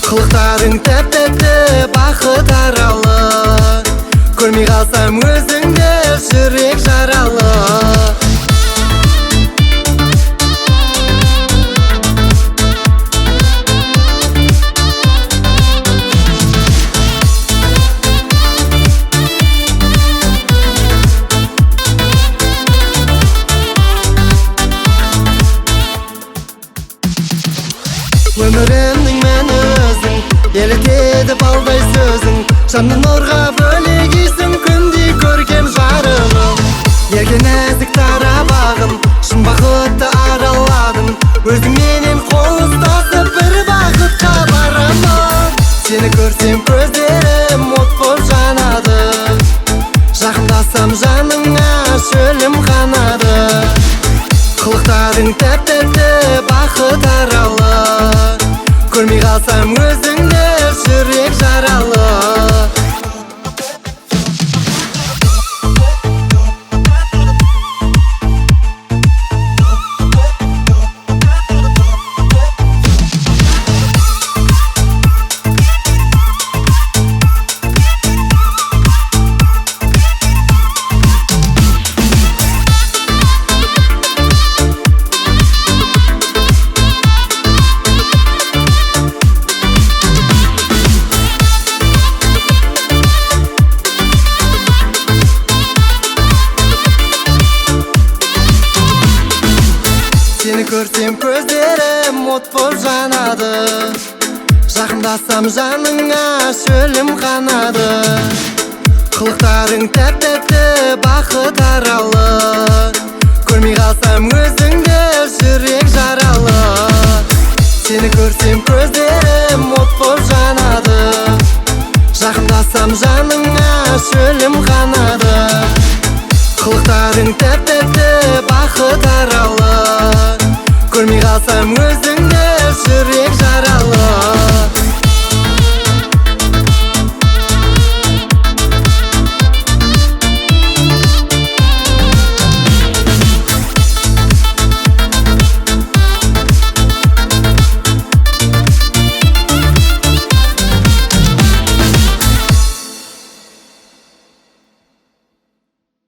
Қылықтарың тәп-тәтті, бақыт аралы. Көрмей қалсам өзіңді, жүрек жаралы. Өмірімнің мәні өзің, елітеді балдай сөзің. Жанды нұрға бөлегейсің, күндей көркем жарығым. Ерке нәзік тара бағым, шын бақытты араладым. Өзіңменен қол ұстасып бір бақытқа барамын. Сені көрсем көздерім от боп жанады. Жақындасам жаныңа шөлім қанады. Қылықтарың тәп-тәтті, бақыт аралы. Көрмей қалсам өзіңді, жүрек жаралы. Сені көрсем көздерім от боп жанады. Жақындасам жаныңа шөлім қанады. Қылықтарың тәп-тәтті, бақыт аралы. Көрмей қалсам өзіңді, жүрек жаралы. Сені көрсем көздерім от боп жанады. Жақындасам жаныңа шөлім қанады. Қылықтарың тәп-тәтті, бақыт аралы. Көрмей қалсам өзіңді, жүрек жаралы.